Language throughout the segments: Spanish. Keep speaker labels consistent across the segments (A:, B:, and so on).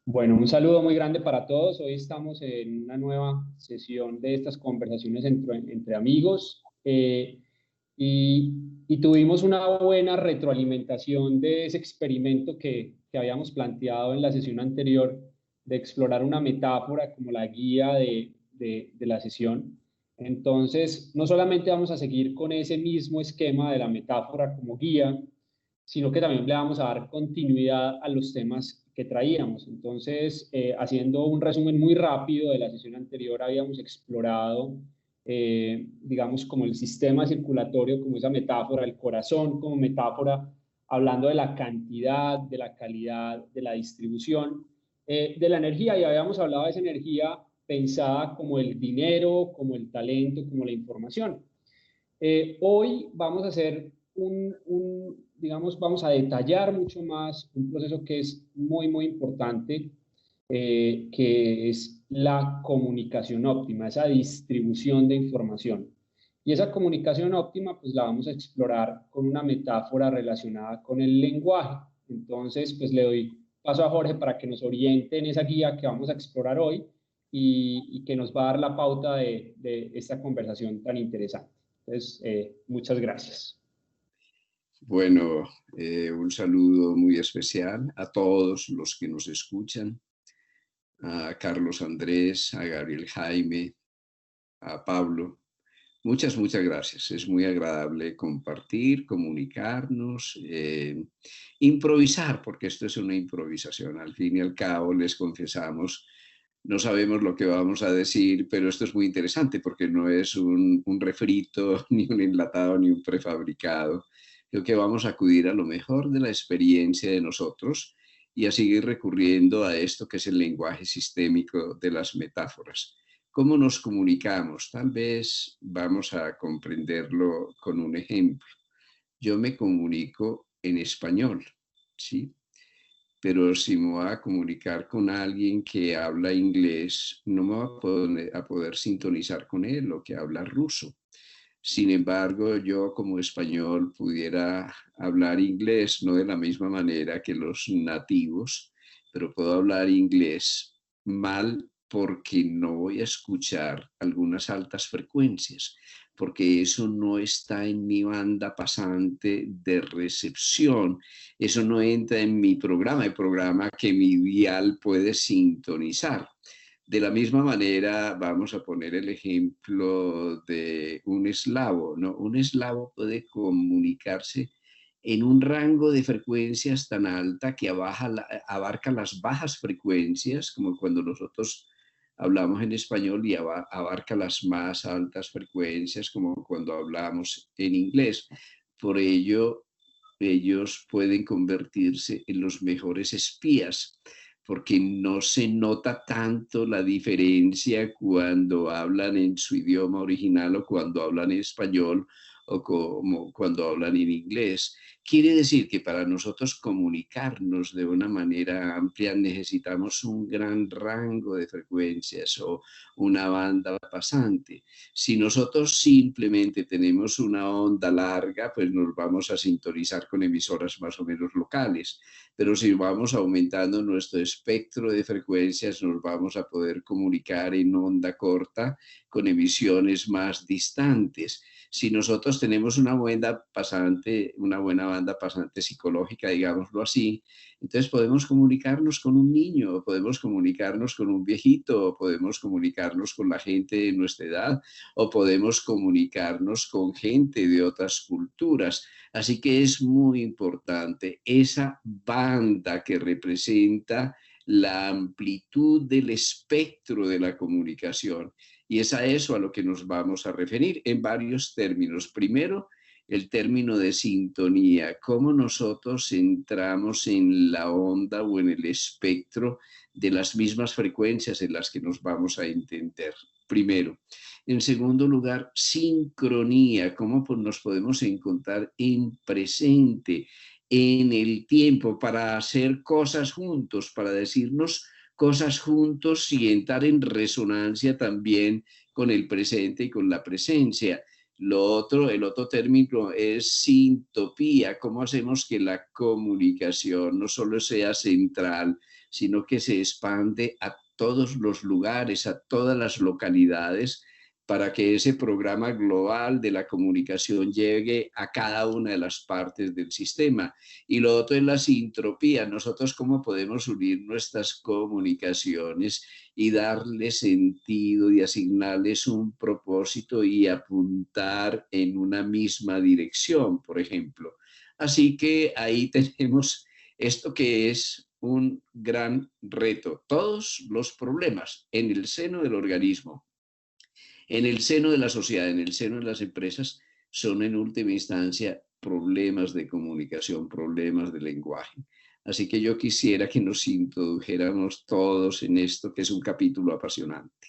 A: Bueno, un saludo muy grande para todos. Hoy estamos en una nueva sesión de estas conversaciones entre amigos y, y tuvimos una buena retroalimentación de ese experimento que habíamos planteado en la sesión anterior de explorar una metáfora como la guía de la sesión. Entonces, no solamente vamos a seguir con ese mismo esquema de la metáfora como guía, sino que también le vamos a dar continuidad a los temas que traíamos. Entonces, haciendo un resumen muy rápido de la sesión anterior, habíamos explorado, digamos, como el sistema circulatorio, como esa metáfora, el corazón como metáfora, hablando de la cantidad, de la calidad, de la distribución, de la energía, y habíamos hablado de esa energía pensada como el dinero, como el talento, como la información. Hoy vamos a hacer digamos, vamos a detallar mucho más un proceso que es muy, muy importante, que es la comunicación óptima, esa distribución de información. Y esa comunicación óptima, pues la vamos a explorar con una metáfora relacionada con el lenguaje. Entonces, pues le doy paso a Jorge para que nos oriente en esa guía que vamos a explorar hoy y que nos va a dar la pauta de esta conversación tan interesante. Entonces, muchas gracias.
B: Bueno, un saludo muy especial a todos los que nos escuchan, a Carlos Andrés, a Gabriel Jaime, a Pablo. Muchas gracias. Es muy agradable compartir, comunicarnos, improvisar, porque esto es una improvisación. Al fin y al cabo, les confesamos, no sabemos lo que vamos a decir, pero esto es muy interesante porque no es un refrito, ni un enlatado, ni un prefabricado. Creo que vamos a acudir a lo mejor de la experiencia de nosotros y a seguir recurriendo a esto que es el lenguaje sistémico de las metáforas. ¿Cómo nos comunicamos? Tal vez vamos a comprenderlo con un ejemplo. Yo me comunico en español, ¿sí? Pero si me voy a comunicar con alguien que habla inglés, no me voy a poder sintonizar con él o que habla ruso. Sin embargo, yo como español pudiera hablar inglés, no de la misma manera que los nativos, pero puedo hablar inglés mal porque no voy a escuchar algunas altas frecuencias, porque eso no está en mi banda pasante de recepción, eso no entra en mi programa, el programa que mi dial puede sintonizar. De la misma manera, vamos a poner el ejemplo de un eslavo, ¿no? Un eslavo puede comunicarse en un rango de frecuencias tan alta que abarca las bajas frecuencias, como cuando nosotros hablamos en español, y abarca las más altas frecuencias, como cuando hablamos en inglés. Por ello, ellos pueden convertirse en los mejores espías, porque no se nota tanto la diferencia cuando hablan en su idioma original o cuando hablan en español o como cuando hablan en inglés. Quiere decir que para nosotros comunicarnos de una manera amplia necesitamos un gran rango de frecuencias o una banda pasante. Si nosotros simplemente tenemos una onda larga, pues nos vamos a sintonizar con emisoras más o menos locales, pero si vamos aumentando nuestro espectro de frecuencias, nos vamos a poder comunicar en onda corta con emisiones más distantes. Si nosotros tenemos una buena banda pasante psicológica, digámoslo así, entonces podemos comunicarnos con un niño, podemos comunicarnos con un viejito, podemos comunicarnos con la gente de nuestra edad, o podemos comunicarnos con gente de otras culturas. Así que es muy importante esa banda que representa la amplitud del espectro de la comunicación. Y es a eso a lo que nos vamos a referir en varios términos. Primero, el término de sintonía, cómo nosotros entramos en la onda o en el espectro de las mismas frecuencias en las que nos vamos a entender. Primero. En segundo lugar, sincronía, cómo nos podemos encontrar en presente, en el tiempo, para hacer cosas juntos, para decirnos cosas juntos y entrar en resonancia también con el presente y con la presencia. El otro término es sintopía. ¿Cómo hacemos que la comunicación no solo sea central, sino que se expande a todos los lugares, a todas las localidades, para que ese programa global de la comunicación llegue a cada una de las partes del sistema? Y lo otro es la sintropía. Nosotros cómo podemos unir nuestras comunicaciones y darle sentido y asignarles un propósito y apuntar en una misma dirección, por ejemplo. Así que ahí tenemos esto que es un gran reto. Todos los problemas en el seno del organismo, en el seno de la sociedad, en el seno de las empresas, son en última instancia problemas de comunicación, problemas de lenguaje. Así que yo quisiera que nos introdujéramos todos en esto, que es un capítulo apasionante.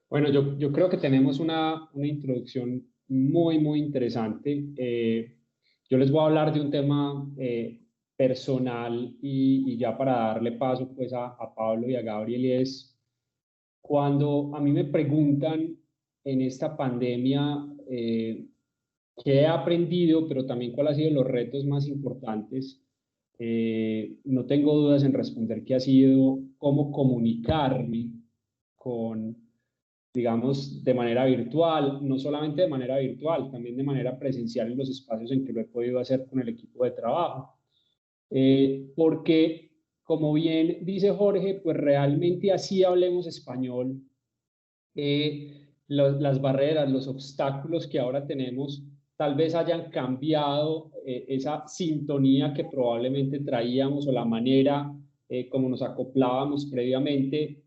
A: Bueno, yo creo que tenemos una introducción muy interesante. Yo les voy a hablar de un tema personal y ya para darle paso pues a Pablo y a Gabriel, y es cuando a mí me preguntan en esta pandemia qué he aprendido, pero también cuáles han sido los retos más importantes. No tengo dudas en responder que ha sido cómo comunicarme con, digamos, de manera virtual, no solamente de manera virtual, también de manera presencial en los espacios en que lo he podido hacer con el equipo de trabajo. Porque, como bien dice Jorge, pues realmente así hablemos español, las barreras, los obstáculos que ahora tenemos, tal vez hayan cambiado esa sintonía que probablemente traíamos o la manera como nos acoplábamos previamente.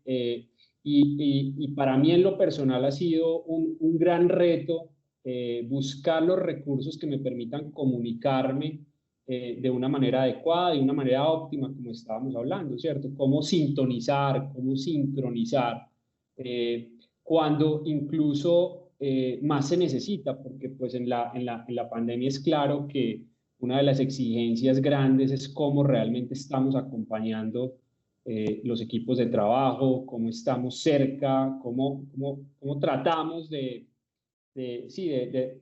A: Y para mí en lo personal ha sido un gran reto buscar los recursos que me permitan comunicarme de una manera adecuada, de una manera óptima, como estábamos hablando, ¿cierto? Cómo sintonizar, cómo sincronizar. Cuando incluso más se necesita, porque pues en la pandemia es claro que una de las exigencias grandes es cómo realmente estamos acompañando los equipos de trabajo, cómo estamos cerca, cómo tratamos sí, de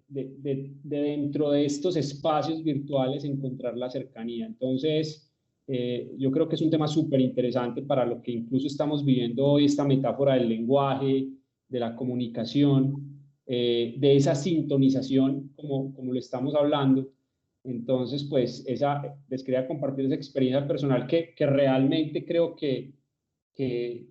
A: dentro de estos espacios virtuales encontrar la cercanía. Entonces, yo creo que es un tema súper interesante para lo que incluso estamos viviendo hoy, esta metáfora del lenguaje, de la comunicación, de esa sintonización, como lo estamos hablando. Entonces, pues, les quería compartir esa experiencia personal que realmente creo que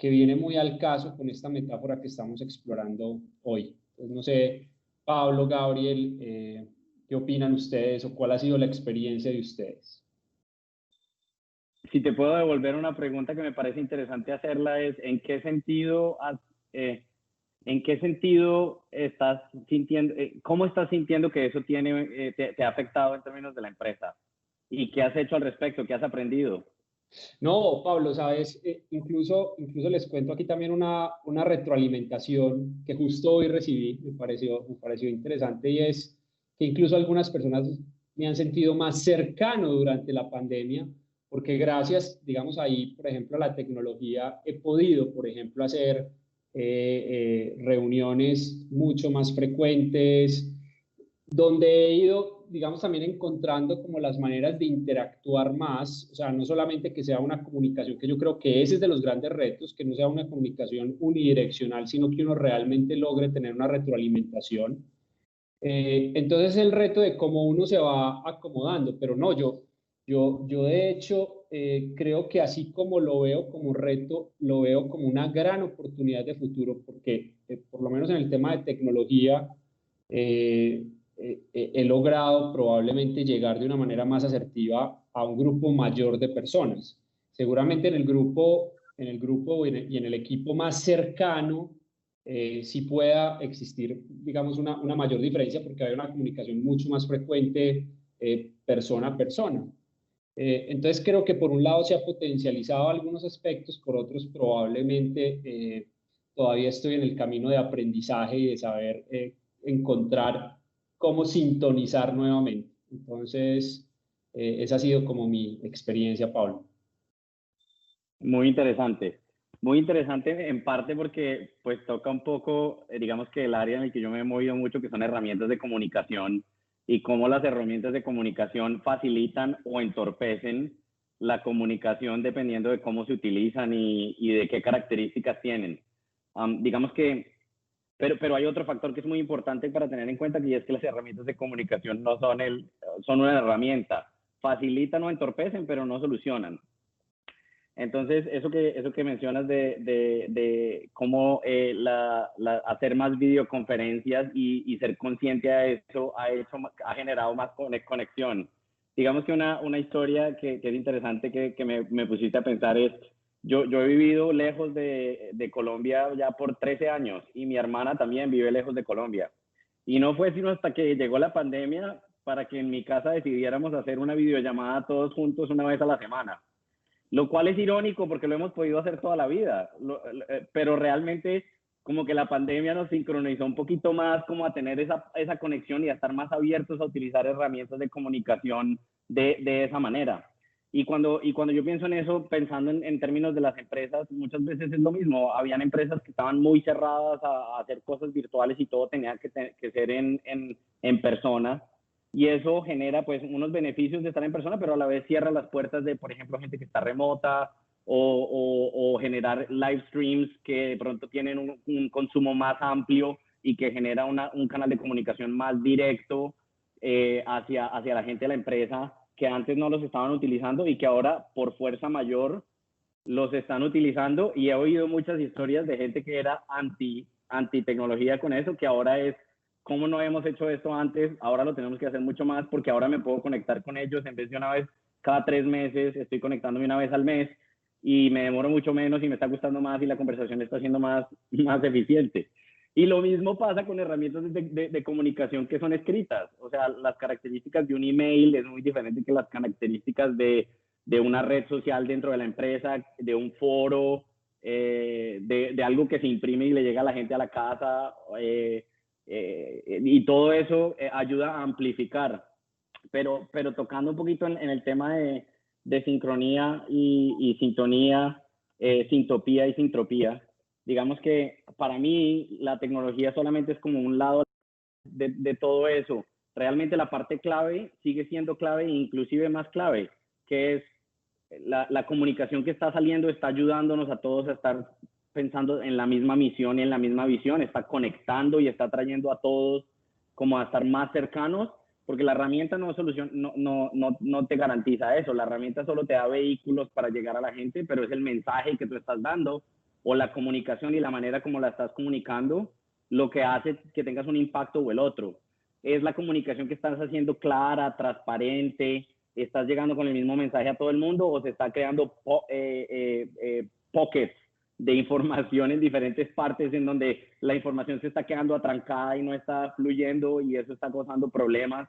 A: viene muy al caso con esta metáfora que estamos explorando hoy. Entonces, no sé, Pablo, Gabriel, ¿qué opinan ustedes o cuál ha sido la experiencia de ustedes?
C: Si te puedo devolver una pregunta que me parece interesante hacerla es, ¿en qué sentido estás sintiendo, cómo estás sintiendo que eso te ha afectado en términos de la empresa? ¿Y qué has hecho al respecto? ¿Qué has aprendido?
A: No, Pablo, sabes, incluso les cuento aquí también una retroalimentación que justo hoy recibí, me pareció interesante, y es que incluso algunas personas me han sentido más cercano durante la pandemia, porque gracias, digamos ahí, por ejemplo, a la tecnología, he podido, por ejemplo, hacer reuniones mucho más frecuentes, donde he ido, digamos, también encontrando como las maneras de interactuar más, o sea, no solamente que sea una comunicación, que yo creo que ese es de los grandes retos, que no sea una comunicación unidireccional, sino que uno realmente logre tener una retroalimentación. Entonces el reto de cómo uno se va acomodando, pero no, yo de hecho creo que así como lo veo como reto, lo veo como una gran oportunidad de futuro, porque por lo menos en el tema de tecnología, eh, he logrado probablemente llegar de una manera más asertiva a un grupo mayor de personas. Seguramente en el grupo y en el equipo más cercano sí pueda existir, digamos, una mayor diferencia porque hay una comunicación mucho más frecuente persona a persona. Entonces creo que por un lado se ha potencializado algunos aspectos, por otros probablemente todavía estoy en el camino de aprendizaje y de saber encontrar cómo sintonizar nuevamente. Entonces, esa ha sido como mi experiencia, Pablo.
C: Muy interesante. Muy interesante en parte porque pues toca un poco, digamos que el área en el que yo me he movido mucho, que son herramientas de comunicación y cómo las herramientas de comunicación facilitan o entorpecen la comunicación dependiendo de cómo se utilizan y de qué características tienen. Digamos que, pero hay otro factor que es muy importante para tener en cuenta, que es que las herramientas de comunicación no son, son una herramienta. Facilitan o entorpecen, pero no solucionan. Entonces, eso que mencionas de cómo hacer más videoconferencias y ser consciente a eso ha generado más conexión. Digamos que una historia que es interesante que me pusiste a pensar es, yo he vivido lejos de Colombia ya por 13 años y mi hermana también vive lejos de Colombia. Y no fue sino hasta que llegó la pandemia para que en mi casa decidiéramos hacer una videollamada todos juntos una vez a la semana. Lo cual es irónico porque lo hemos podido hacer toda la vida, pero realmente como que la pandemia nos sincronizó un poquito más como a tener esa conexión y a estar más abiertos a utilizar herramientas de comunicación de esa manera. Y cuando yo pienso en eso, pensando en términos de las empresas, muchas veces es lo mismo. Habían empresas que estaban muy cerradas a hacer cosas virtuales y todo tenía que ser en persona. Y eso genera pues unos beneficios de estar en persona, pero a la vez cierra las puertas de, por ejemplo, gente que está remota o generar live streams que de pronto tienen un consumo más amplio y que genera un canal de comunicación más directo hacia la gente de la empresa, que antes no los estaban utilizando y que ahora por fuerza mayor los están utilizando. Y he oído muchas historias de gente que era anti tecnología con eso, que ahora es, ¿cómo no hemos hecho esto antes? Ahora lo tenemos que hacer mucho más porque ahora me puedo conectar con ellos en vez de una vez cada 3 meses, estoy conectándome una vez al mes y me demoro mucho menos y me está gustando más y la conversación está siendo más eficiente. Y lo mismo pasa con herramientas de comunicación que son escritas. O sea, las características de un email es muy diferente que las características de una red social dentro de la empresa, de un foro, de algo que se imprime y le llega a la gente a la casa. Y todo eso ayuda a amplificar. Pero tocando un poquito en el tema de sincronía y sintonía, sintopía y sintropía, digamos que para mí la tecnología solamente es como un lado de todo eso. Realmente la parte clave sigue siendo clave e inclusive más clave, que es la comunicación que está saliendo está ayudándonos a todos a estar pensando en la misma misión y en la misma visión, está conectando y está trayendo a todos como a estar más cercanos, porque la herramienta no te garantiza eso, la herramienta solo te da vehículos para llegar a la gente, pero es el mensaje que tú estás dando o la comunicación y la manera como la estás comunicando lo que hace que tengas un impacto o el otro. Es la comunicación que estás haciendo clara, transparente, estás llegando con el mismo mensaje a todo el mundo o se está creando pockets de información en diferentes partes en donde la información se está quedando atrancada y no está fluyendo y eso está causando problemas.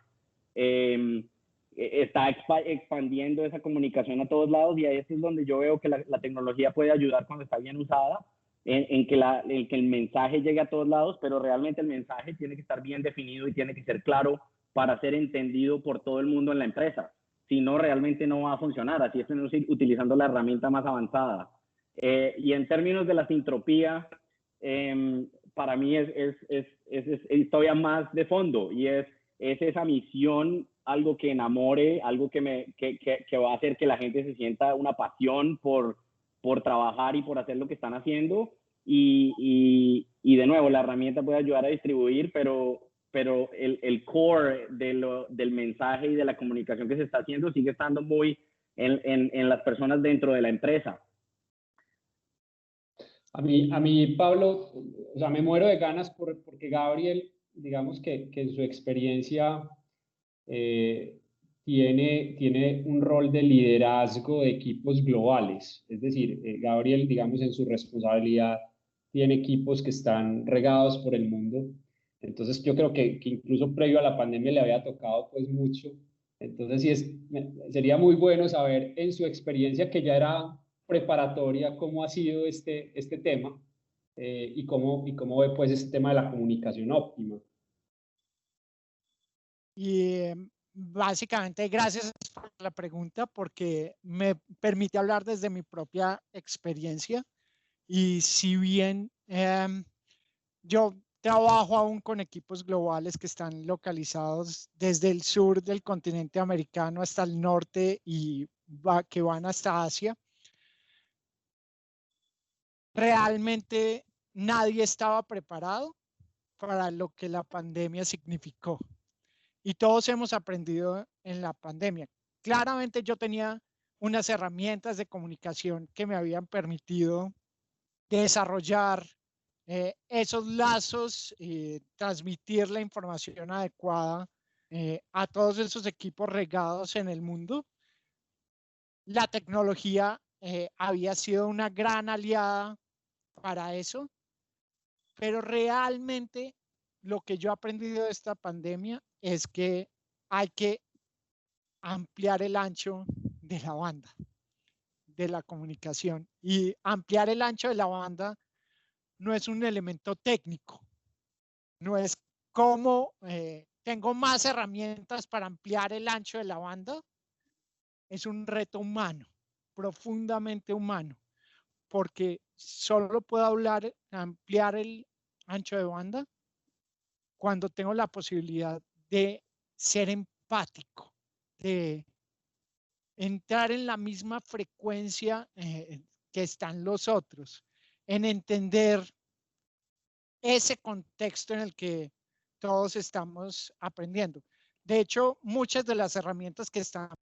C: Está expandiendo esa comunicación a todos lados y ahí es donde yo veo que la tecnología puede ayudar cuando está bien usada en que el mensaje llegue a todos lados, pero realmente el mensaje tiene que estar bien definido y tiene que ser claro para ser entendido por todo el mundo en la empresa. Si no, realmente no va a funcionar. Así estamos utilizando la herramienta más avanzada. Y en términos de la sintropía, para mí es todavía más de fondo y es esa misión, algo que enamore, algo que va a hacer que la gente se sienta una pasión por trabajar y por hacer lo que están haciendo. Y de nuevo, la herramienta puede ayudar a distribuir, pero el core del mensaje y de la comunicación que se está haciendo sigue estando muy en las personas dentro de la empresa.
A: A mí, Pablo, o sea, me muero de ganas porque Gabriel, digamos que en su experiencia tiene un rol de liderazgo de equipos globales. Es decir, Gabriel, digamos, en su responsabilidad tiene equipos que están regados por el mundo. Entonces, yo creo que incluso previo a la pandemia le había tocado pues mucho. Entonces, sería muy bueno saber en su experiencia, que ya era preparatoria, cómo ha sido este tema y cómo ve pues este tema de la comunicación óptima.
D: Y básicamente, gracias por la pregunta porque me permite hablar desde mi propia experiencia Y si bien yo trabajo aún con equipos globales que están localizados desde el sur del continente americano hasta el norte y que van hasta Asia, realmente nadie estaba preparado para lo que la pandemia significó. Y todos hemos aprendido en la pandemia. Claramente yo tenía unas herramientas de comunicación que me habían permitido desarrollar esos lazos y transmitir la información adecuada a todos esos equipos regados en el mundo. La tecnología había sido una gran aliada para eso, pero realmente lo que yo he aprendido de esta pandemia es que hay que ampliar el ancho de la banda, de la comunicación. Y ampliar el ancho de la banda no es un elemento técnico, no es como tengo más herramientas para ampliar el ancho de la banda, es un reto humano, profundamente humano, porque solo puedo ampliar el ancho de banda cuando tengo la posibilidad de ser empático, de entrar en la misma frecuencia que están los otros, en entender ese contexto en el que todos estamos aprendiendo. De hecho, muchas de las herramientas que estamos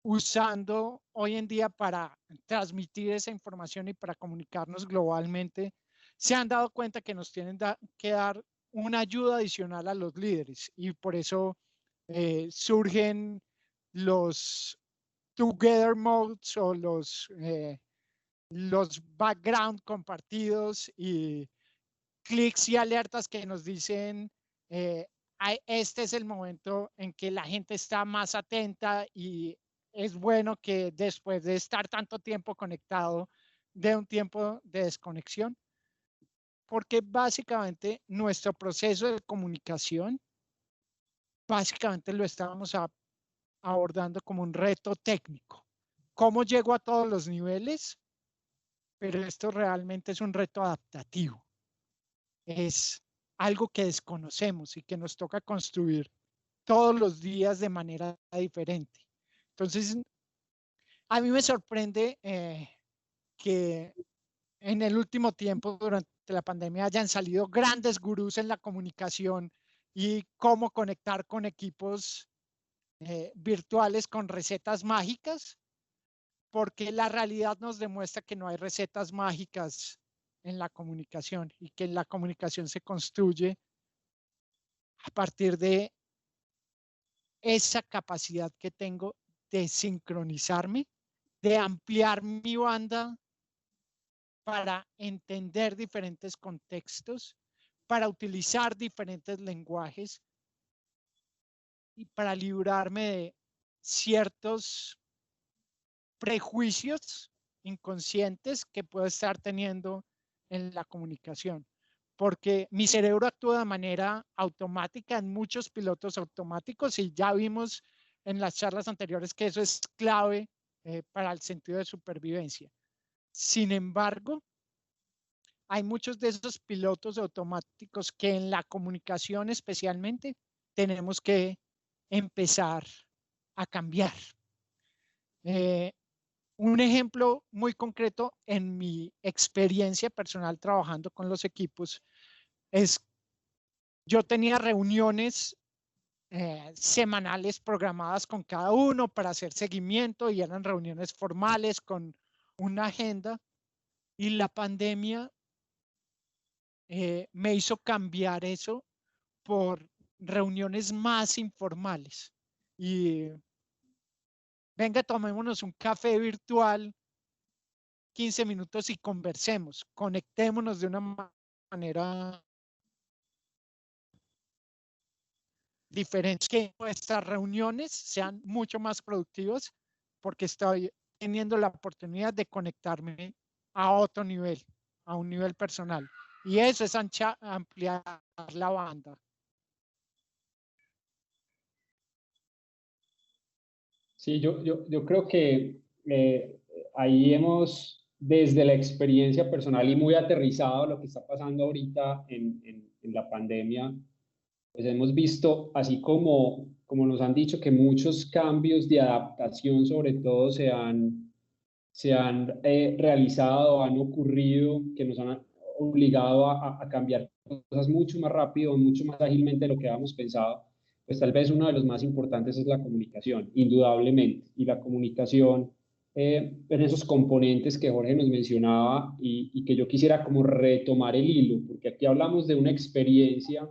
D: usando hoy en día para transmitir esa información y para comunicarnos globalmente, se han dado cuenta que nos tienen que dar una ayuda adicional a los líderes y por eso surgen los together modes o los background compartidos y clics y alertas que nos dicen este es el momento en que la gente está más atenta y es bueno que después de estar tanto tiempo conectado dé un tiempo de desconexión, porque básicamente nuestro proceso de comunicación básicamente lo estábamos abordando como un reto técnico. ¿Cómo llego a todos los niveles? Pero esto realmente es un reto adaptativo. Es algo que desconocemos y que nos toca construir todos los días de manera diferente. Entonces, a mí me sorprende que en el último tiempo, durante la pandemia, hayan salido grandes gurús en la comunicación y cómo conectar con equipos virtuales con recetas mágicas, porque la realidad nos demuestra que no hay recetas mágicas en la comunicación y que la comunicación se construye a partir de esa capacidad que tengo de sincronizarme, de ampliar mi banda para entender diferentes contextos, para utilizar diferentes lenguajes y para librarme de ciertos prejuicios inconscientes que puedo estar teniendo en la comunicación. Porque mi cerebro actúa de manera automática en muchos pilotos automáticos y ya vimos en las charlas anteriores que eso es clave para el sentido de supervivencia. Sin embargo, hay muchos de esos pilotos automáticos que en la comunicación especialmente tenemos que empezar a cambiar. Un ejemplo muy concreto en mi experiencia personal trabajando con los equipos es yo tenía reuniones semanales programadas con cada uno para hacer seguimiento y eran reuniones formales con una agenda y la pandemia me hizo cambiar eso por reuniones más informales y venga, tomémonos un café virtual 15 minutos y conversemos, conectémonos de una manera diferente, que nuestras reuniones sean mucho más productivas porque estoy teniendo la oportunidad de conectarme a otro nivel, a un nivel personal. Y eso es ampliar la banda.
A: Sí, yo creo que ahí hemos desde la experiencia personal y muy aterrizado a lo que está pasando ahorita en la pandemia, pues hemos visto, así como nos han dicho, que muchos cambios de adaptación sobre todo se han realizado, han ocurrido, que nos han obligado a cambiar cosas mucho más rápido, mucho más ágilmente de lo que habíamos pensado. Pues tal vez uno de los más importantes es la comunicación, indudablemente. Y la comunicación en esos componentes que Jorge nos mencionaba y que yo quisiera como retomar el hilo, porque aquí hablamos de una experiencia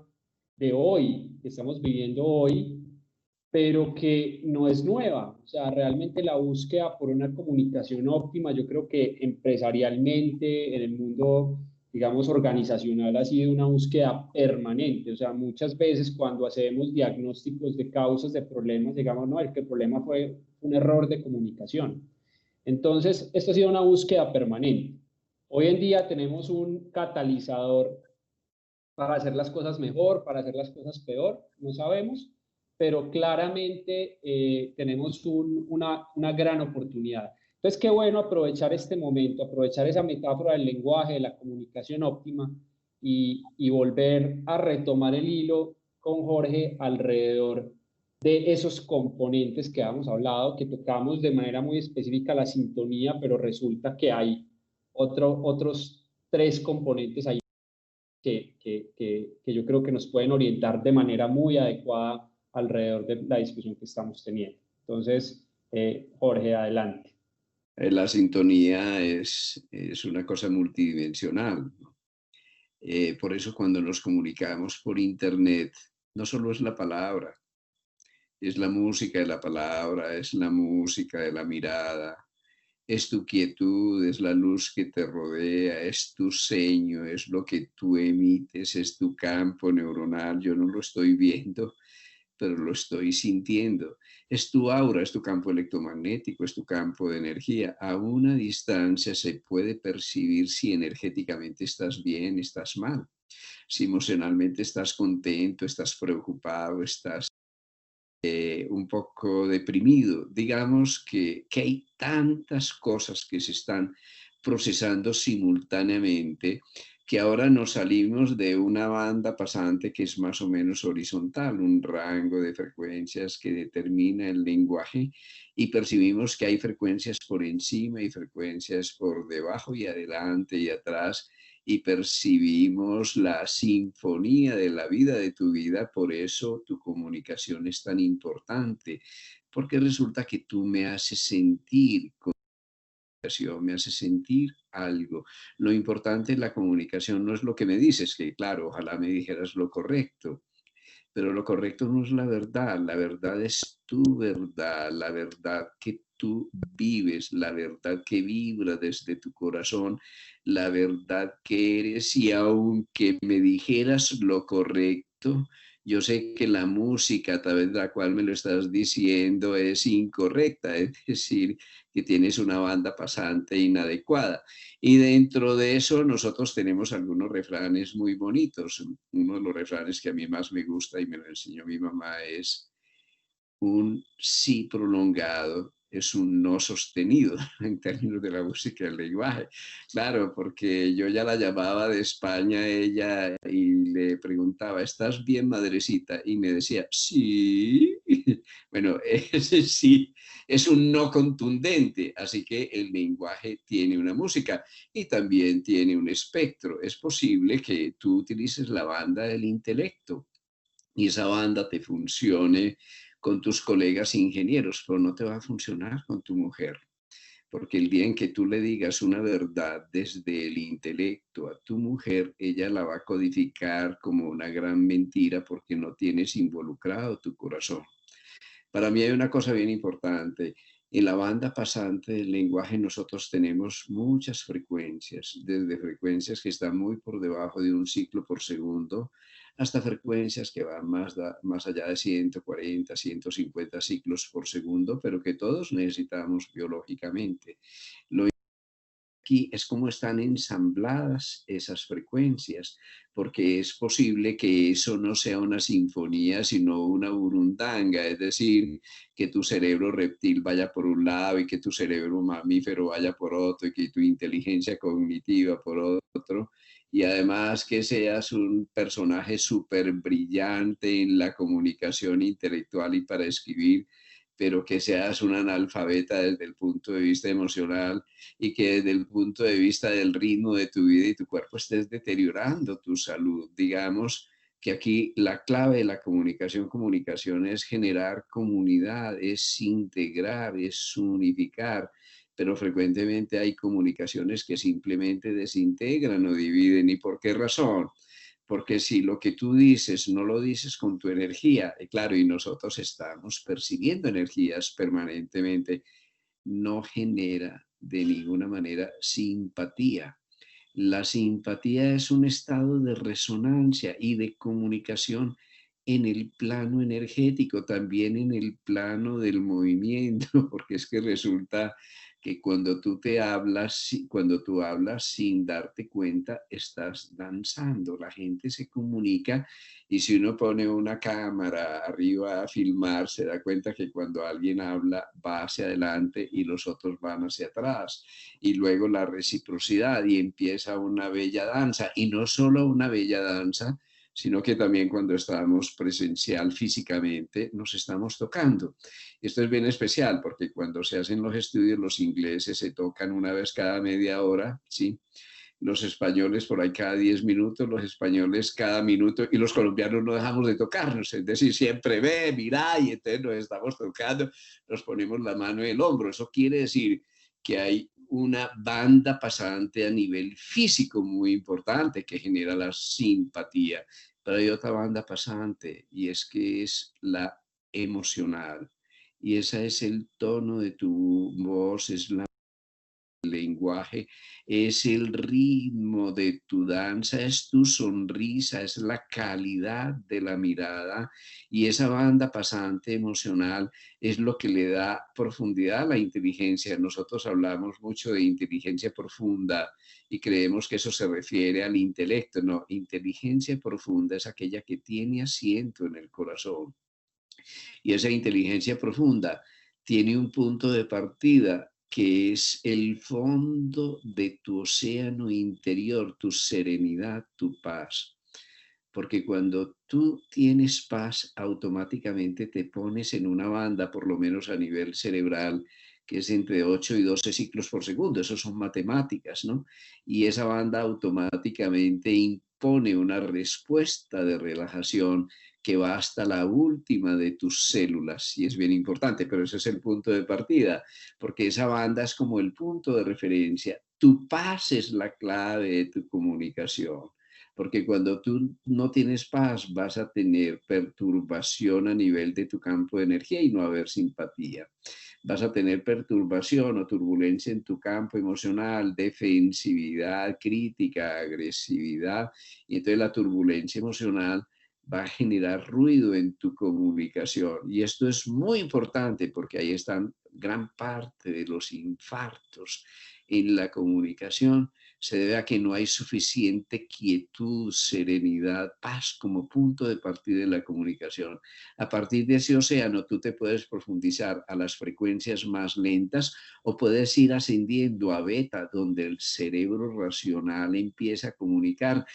A: de hoy, que estamos viviendo hoy, pero que no es nueva. O sea, realmente la búsqueda por una comunicación óptima, yo creo que empresarialmente, en el mundo, digamos, organizacional, ha sido una búsqueda permanente. O sea, muchas veces cuando hacemos diagnósticos de causas de problemas, digamos, no, el que el problema fue un error de comunicación. Entonces, esto ha sido una búsqueda permanente. Hoy en día tenemos un catalizador para hacer las cosas mejor, para hacer las cosas peor, no sabemos, pero claramente tenemos una gran oportunidad. Entonces, qué bueno aprovechar este momento, aprovechar esa metáfora del lenguaje, de la comunicación óptima y volver a retomar el hilo con Jorge alrededor de esos componentes que habíamos hablado, que tocamos de manera muy específica la sintonía, pero resulta que hay otros tres componentes ahí que yo creo que nos pueden orientar de manera muy adecuada alrededor de la discusión que estamos teniendo. Entonces, Jorge, adelante.
B: La sintonía es una cosa multidimensional, ¿no? Por eso cuando nos comunicamos por internet, no solo es la palabra, es la música de la palabra, es la música de la mirada, es tu quietud, es la luz que te rodea, es tu seño, es lo que tú emites, es tu campo neuronal. Yo no lo estoy viendo, pero lo estoy sintiendo. Es tu aura, es tu campo electromagnético, es tu campo de energía. A una distancia se puede percibir si energéticamente estás bien, estás mal, si emocionalmente estás contento, estás preocupado, estás un poco deprimido. Digamos que hay tantas cosas que se están procesando simultáneamente que ahora nos salimos de una banda pasante que es más o menos horizontal, un rango de frecuencias que determina el lenguaje, y percibimos que hay frecuencias por encima y frecuencias por debajo y adelante y atrás, y percibimos la sinfonía de la vida, de tu vida. Por eso tu comunicación es tan importante, porque resulta que tú me haces sentir me hace sentir algo. Lo importante en la comunicación no es lo que me dices, que claro, ojalá me dijeras lo correcto, pero lo correcto no es la verdad es tu verdad, la verdad que tú vives, la verdad que vibra desde tu corazón, la verdad que eres. Y aunque me dijeras lo correcto, yo sé que la música a través de la cual me lo estás diciendo es incorrecta, es decir, que tienes una banda pasante inadecuada. Y dentro de eso nosotros tenemos algunos refranes muy bonitos. Uno de los refranes que a mí más me gusta y me lo enseñó mi mamá es: un sí prolongado es un no sostenido en términos de la música y el lenguaje. Claro, porque yo ya la llamaba de España a ella y le preguntaba, ¿estás bien, madrecita? Y me decía, sí. Bueno, ese sí es un no contundente, así que el lenguaje tiene una música y también tiene un espectro. Es posible que tú utilices la banda del intelecto y esa banda te funcione con tus colegas ingenieros, pero no te va a funcionar con tu mujer. Porque el día en que tú le digas una verdad desde el intelecto a tu mujer, ella la va a codificar como una gran mentira porque no tienes involucrado tu corazón. Para mí hay una cosa bien importante. En la banda pasante del lenguaje nosotros tenemos muchas frecuencias, desde frecuencias que están muy por debajo de un ciclo por segundo, hasta frecuencias que van más allá de 140, 150 ciclos por segundo, pero que todos necesitamos biológicamente. Lo aquí es cómo están ensambladas esas frecuencias, porque es posible que eso no sea una sinfonía, sino una burundanga, es decir, que tu cerebro reptil vaya por un lado y que tu cerebro mamífero vaya por otro y que tu inteligencia cognitiva por otro. Y además que seas un personaje súper brillante en la comunicación intelectual y para escribir, pero que seas un analfabeta desde el punto de vista emocional y que desde el punto de vista del ritmo de tu vida y tu cuerpo estés deteriorando tu salud. Digamos que aquí la clave de la comunicación es generar comunidad, es integrar, es unificar, pero frecuentemente hay comunicaciones que simplemente desintegran o dividen. ¿Y por qué razón? Porque si lo que tú dices no lo dices con tu energía, y claro, y nosotros estamos percibiendo energías permanentemente, no genera de ninguna manera simpatía. La simpatía es un estado de resonancia y de comunicación en el plano energético, también en el plano del movimiento, porque es que resulta que cuando tú hablas sin darte cuenta, estás danzando. La gente se comunica y si uno pone una cámara arriba a filmar, se da cuenta que cuando alguien habla va hacia adelante y los otros van hacia atrás. Y luego la reciprocidad y empieza una bella danza. Y no solo una bella danza, sino que también cuando estamos presencial físicamente nos estamos tocando. Esto es bien especial porque cuando se hacen los estudios los ingleses se tocan una vez cada media hora, ¿sí? Los españoles por ahí cada 10 minutos, los españoles cada minuto y los colombianos no dejamos de tocarnos, es decir, siempre ve, mira y entonces nos estamos tocando, nos ponemos la mano en el hombro. Eso quiere decir que hay una banda pasante a nivel físico muy importante que genera la simpatía, pero hay otra banda pasante y es que es la emocional y ese es el tono de tu voz, es la lenguaje, es el ritmo de tu danza, es tu sonrisa, es la calidad de la mirada y esa banda pasante emocional es lo que le da profundidad a la inteligencia. Nosotros hablamos mucho de inteligencia profunda y creemos que eso se refiere al intelecto. No, inteligencia profunda es aquella que tiene asiento en el corazón y esa inteligencia profunda tiene un punto de partida que es el fondo de tu océano interior, tu serenidad, tu paz. Porque cuando tú tienes paz, automáticamente te pones en una banda, por lo menos a nivel cerebral, que es entre 8 y 12 ciclos por segundo. Eso son matemáticas, ¿no? Y esa banda automáticamente impone una respuesta de relajación que va hasta la última de tus células y es bien importante, pero ese es el punto de partida, porque esa banda es como el punto de referencia. Tu paz es la clave de tu comunicación, porque cuando tú no tienes paz vas a tener perturbación a nivel de tu campo de energía y no va a haber simpatía. Vas a tener perturbación o turbulencia en tu campo emocional, defensividad, crítica, agresividad, y entonces la turbulencia emocional va a generar ruido en tu comunicación. Y esto es muy importante porque ahí están gran parte de los infartos en la comunicación. Se debe a que no hay suficiente quietud, serenidad, paz como punto de partida de la comunicación. A partir de ese océano tú te puedes profundizar a las frecuencias más lentas o puedes ir ascendiendo a beta, donde el cerebro racional empieza a comunicar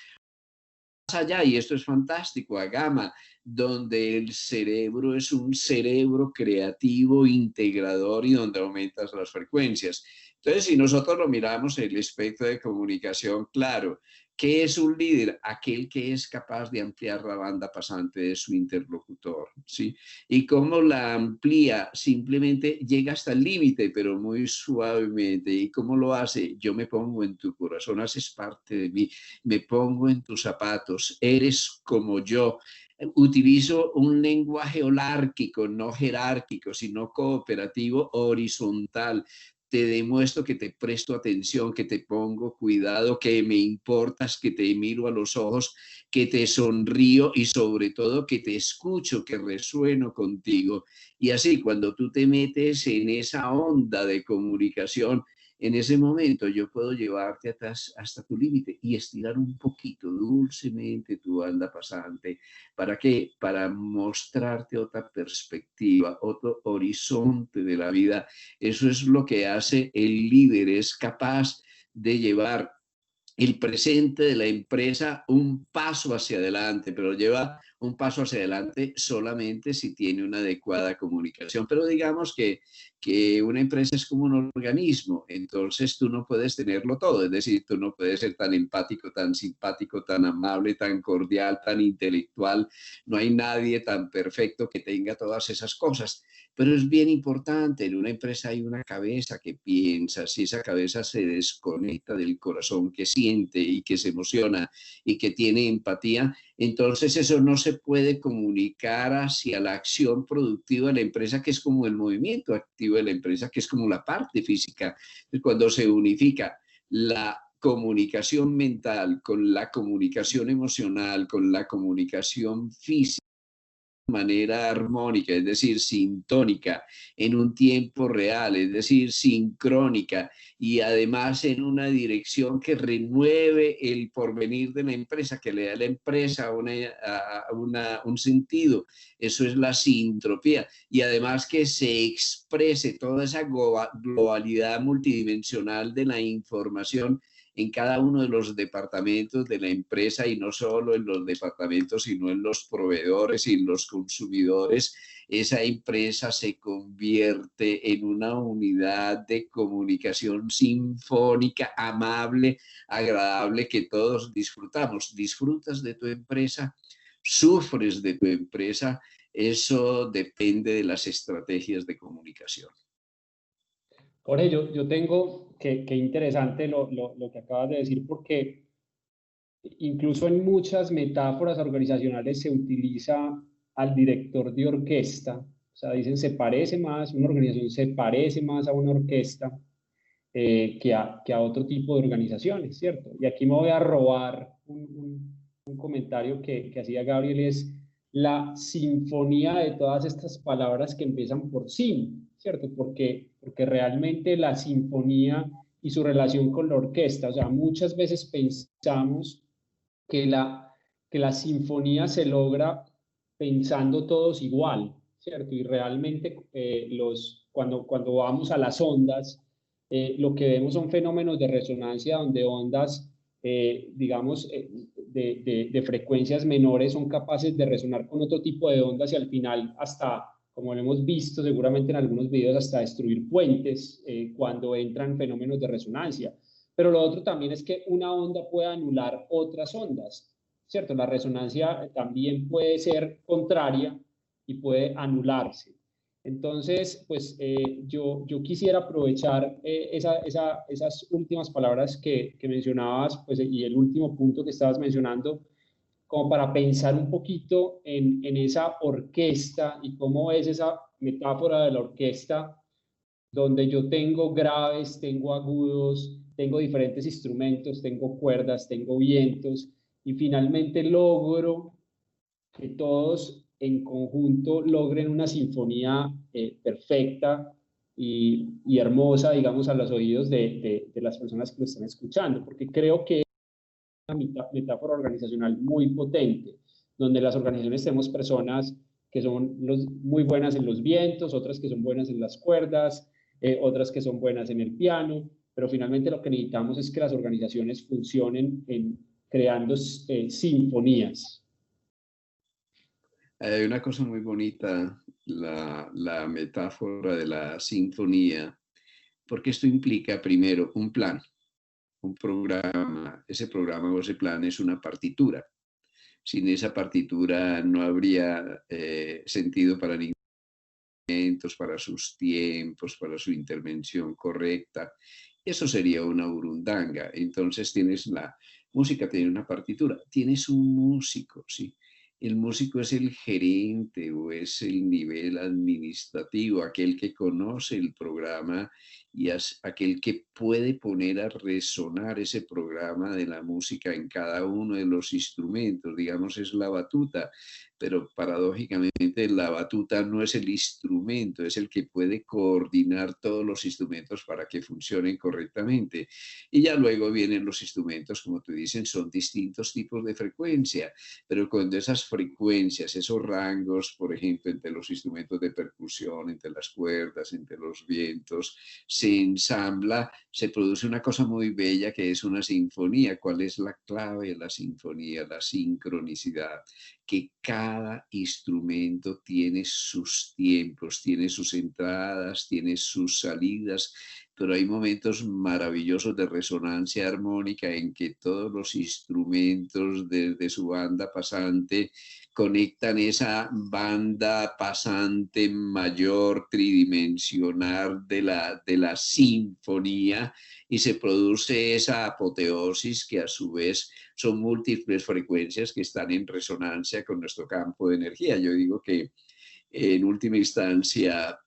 B: allá, y esto es fantástico, a gamma, donde el cerebro es un cerebro creativo, integrador y donde aumentas las frecuencias. Entonces, si nosotros lo miramos en el espectro de comunicación, claro, ¿qué es un líder? Aquel que es capaz de ampliar la banda pasante de su interlocutor, ¿sí? ¿Y cómo la amplía? Simplemente llega hasta el límite, pero muy suavemente. ¿Y cómo lo hace? Yo me pongo en tu corazón, haces parte de mí, me pongo en tus zapatos, eres como yo. Utilizo un lenguaje holárquico, no jerárquico, sino cooperativo, horizontal. Te demuestro que te presto atención, que te pongo cuidado, que me importas, que te miro a los ojos, que te sonrío y sobre todo que te escucho, que resueno contigo. Y así, cuando tú te metes en esa onda de comunicación, en ese momento yo puedo llevarte hasta tu límite y estirar un poquito dulcemente tu banda pasante. ¿Para qué? Para mostrarte otra perspectiva, otro horizonte de la vida. Eso es lo que hace el líder, es capaz de llevar el presente de la empresa un paso hacia adelante, pero lleva un paso hacia adelante solamente si tiene una adecuada comunicación. Pero digamos que una empresa es como un organismo, entonces tú no puedes tenerlo todo, es decir, tú no puedes ser tan empático, tan simpático, tan amable, tan cordial, tan intelectual. No hay nadie tan perfecto que tenga todas esas cosas. Pero es bien importante, en una empresa hay una cabeza que piensa, si esa cabeza se desconecta del corazón, que siente y que se emociona y que tiene empatía, entonces eso no se puede comunicar hacia la acción productiva de la empresa, que es como el movimiento activo de la empresa, que es como la parte física. Cuando se unifica la comunicación mental con la comunicación emocional, con la comunicación física, manera armónica, es decir, sintónica, en un tiempo real, es decir, sincrónica, y además en una dirección que renueve el porvenir de la empresa, que le da a la empresa un sentido. Eso es la sintropía. Y además que se exprese toda esa globalidad multidimensional de la información en cada uno de los departamentos de la empresa, y no solo en los departamentos, sino en los proveedores y en los consumidores. Esa empresa se convierte en una unidad de comunicación sinfónica, amable, agradable, que todos disfrutamos. ¿Disfrutas de tu empresa? ¿Sufres de tu empresa? Eso depende de las estrategias de comunicación.
A: Jorge, yo tengo que interesante lo que acabas de decir, porque incluso en muchas metáforas organizacionales se utiliza al director de orquesta. O sea, dicen, una organización se parece más a una orquesta que a otro tipo de organizaciones, ¿cierto? Y aquí me voy a robar un comentario que hacía Gabriel, es la sinfonía de todas estas palabras que empiezan por sin, ¿cierto? Porque realmente la sinfonía y su relación con la orquesta, o sea, muchas veces pensamos que la sinfonía se logra pensando todos igual, ¿cierto? Y realmente cuando vamos a las ondas, lo que vemos son fenómenos de resonancia donde ondas, digamos, de frecuencias menores son capaces de resonar con otro tipo de ondas y al final hasta, como lo hemos visto seguramente en algunos videos, hasta destruir puentes cuando entran fenómenos de resonancia. Pero lo otro también es que una onda puede anular otras ondas, ¿cierto? La resonancia también puede ser contraria y puede anularse. Entonces, pues yo quisiera aprovechar esas últimas palabras que mencionabas, pues, y el último punto que estabas mencionando, como para pensar un poquito en esa orquesta y cómo es esa metáfora de la orquesta, donde yo tengo graves, tengo agudos, tengo diferentes instrumentos, tengo cuerdas, tengo vientos, y finalmente logro que todos en conjunto logren una sinfonía perfecta y hermosa, digamos, a los oídos de las personas que lo están escuchando, porque creo que es una metáfora organizacional muy potente, donde las organizaciones tenemos personas que son muy buenas en los vientos, otras que son buenas en las cuerdas, otras que son buenas en el piano, pero finalmente lo que necesitamos es que las organizaciones funcionen creando sinfonías.
B: Hay una cosa muy bonita, la metáfora de la sinfonía, porque esto implica primero un plan, un programa. Ese programa o ese plan es una partitura. Sin esa partitura no habría sentido para ningún momento, para sus tiempos, para su intervención correcta. Eso sería una burundanga. Entonces tienes la música, tiene una partitura, tienes un músico, ¿sí? El músico es el gerente o es el nivel administrativo, aquel que conoce el programa y es aquel que puede poner a resonar ese programa de la música en cada uno de los instrumentos. Digamos, es la batuta, pero paradójicamente la batuta no es el instrumento, es el que puede coordinar todos los instrumentos para que funcionen correctamente. Y ya luego vienen los instrumentos, como tú dicen, son distintos tipos de frecuencia, pero cuando esas frecuencias, esos rangos, por ejemplo, entre los instrumentos de percusión, entre las cuerdas, entre los vientos, se ensambla, se produce una cosa muy bella que es una sinfonía. ¿Cuál es la clave de la sinfonía? La sincronicidad, que cada instrumento tiene sus tiempos, tiene sus entradas, tiene sus salidas, pero hay momentos maravillosos de resonancia armónica en que todos los instrumentos desde su banda pasante conectan esa banda pasante mayor tridimensional de la sinfonía y se produce esa apoteosis que a su vez son múltiples frecuencias que están en resonancia con nuestro campo de energía. Yo digo que en última instancia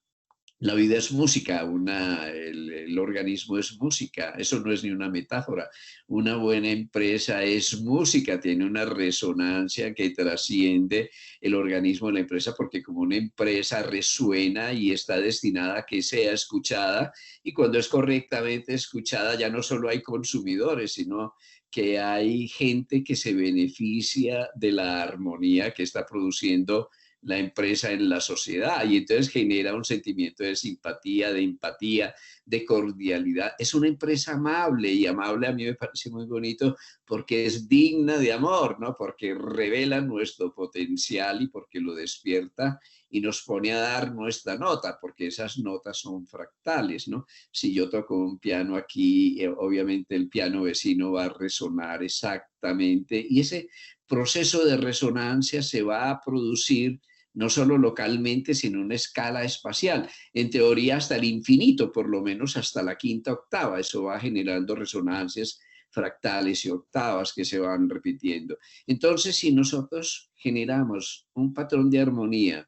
B: la vida es música, el organismo es música, eso no es ni una metáfora. Una buena empresa es música, tiene una resonancia que trasciende el organismo de la empresa porque como una empresa resuena y está destinada a que sea escuchada y cuando es correctamente escuchada ya no solo hay consumidores, sino que hay gente que se beneficia de la armonía que está produciendo la empresa en la sociedad y entonces genera un sentimiento de simpatía, de empatía, de cordialidad. Es una empresa amable y amable a mí me parece muy bonito porque es digna de amor, ¿no? Porque revela nuestro potencial y porque lo despierta y nos pone a dar nuestra nota, porque esas notas son fractales, ¿no? Si yo toco un piano aquí, obviamente el piano vecino va a resonar exactamente y ese proceso de resonancia se va a producir no solo localmente, sino en una escala espacial. En teoría hasta el infinito, por lo menos hasta la quinta octava. Eso va generando resonancias fractales y octavas que se van repitiendo. Entonces, si nosotros generamos un patrón de armonía,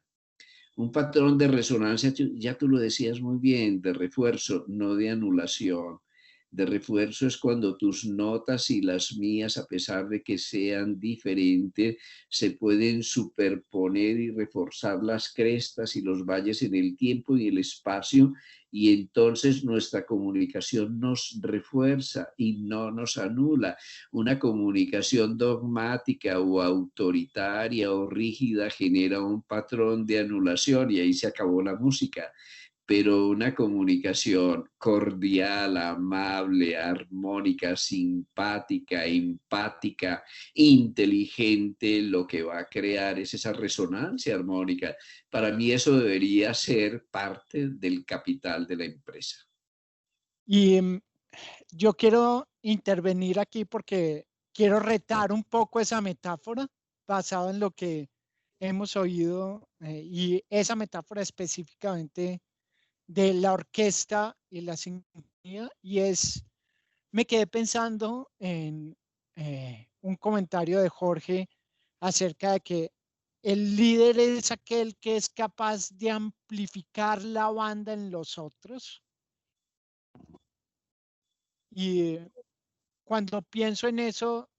B: un patrón de resonancia, ya tú lo decías muy bien, de refuerzo, no de anulación. De refuerzo es cuando tus notas y las mías, a pesar de que sean diferentes, se pueden superponer y reforzar las crestas y los valles en el tiempo y el espacio, y entonces nuestra comunicación nos refuerza y no nos anula. Una comunicación dogmática o autoritaria o rígida genera un patrón de anulación y ahí se acabó la música. Pero una comunicación cordial, amable, armónica, simpática, empática, inteligente, lo que va a crear es esa resonancia armónica. Para mí eso debería ser parte del capital de la empresa.
D: Y yo quiero intervenir aquí porque quiero retar un poco esa metáfora basada en lo que hemos oído y esa metáfora específicamente de la orquesta y la sinfonía y me quedé pensando en un comentario de Jorge acerca de que el líder es aquel que es capaz de amplificar la banda en los otros. Y cuando pienso en eso,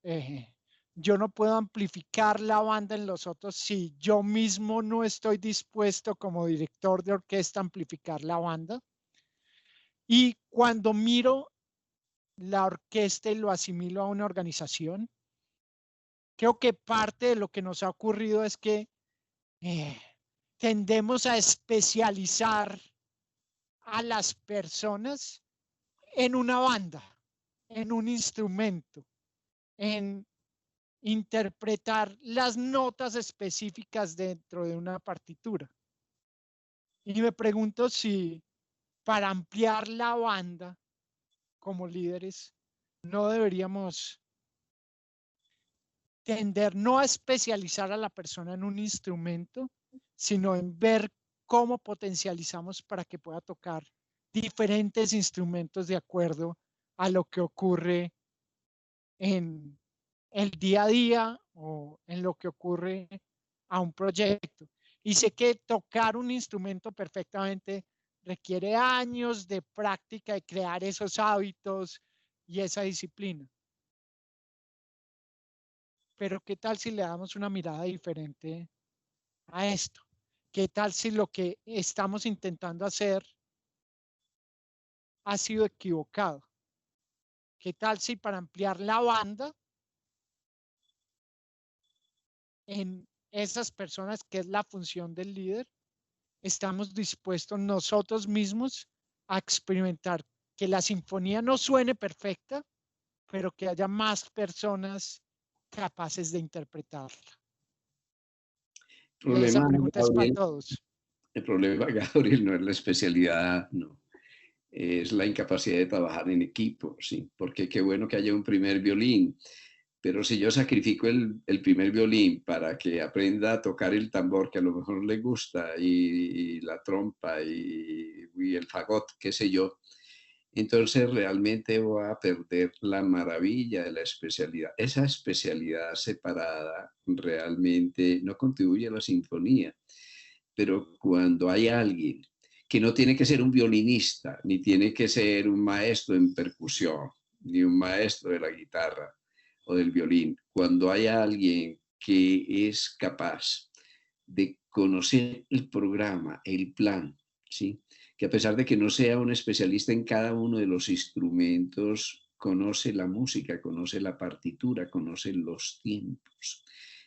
D: yo no puedo amplificar la banda en los otros si yo mismo no estoy dispuesto como director de orquesta a amplificar la banda. Y cuando miro la orquesta y lo asimilo a una organización, creo que parte de lo que nos ha ocurrido es que tendemos a especializar a las personas en una banda, en un instrumento, en interpretar las notas específicas dentro de una partitura. Y me pregunto si para ampliar la banda como líderes no deberíamos tender no a especializar a la persona en un instrumento, sino en ver cómo potencializamos para que pueda tocar diferentes instrumentos de acuerdo a lo que ocurre en el día a día o en lo que ocurre a un proyecto. Y sé que tocar un instrumento perfectamente requiere años de práctica y crear esos hábitos y esa disciplina. Pero ¿qué tal si le damos una mirada diferente a esto? ¿Qué tal si lo que estamos intentando hacer ha sido equivocado? ¿Qué tal si para ampliar la banda en esas personas, que es la función del líder, estamos dispuestos nosotros mismos a experimentar que la sinfonía no suene perfecta, pero que haya más personas capaces de interpretarla? Esa pregunta es para todos.
B: El problema, Gabriel, no es la especialidad, no. Es la incapacidad de trabajar en equipo, ¿sí? Porque qué bueno que haya un primer violín, pero si yo sacrifico el primer violín para que aprenda a tocar el tambor que a lo mejor le gusta y la trompa y el fagot, qué sé yo, entonces realmente voy a perder la maravilla de la especialidad. Esa especialidad separada realmente no contribuye a la sinfonía, pero cuando hay alguien que no tiene que ser un violinista, ni tiene que ser un maestro en percusión, ni un maestro de la guitarra o del violín, cuando hay alguien que es capaz de conocer el programa, el plan, ¿sí? Que a pesar de que no sea un especialista en cada uno de los instrumentos, conoce la música, conoce la partitura, conoce los tiempos.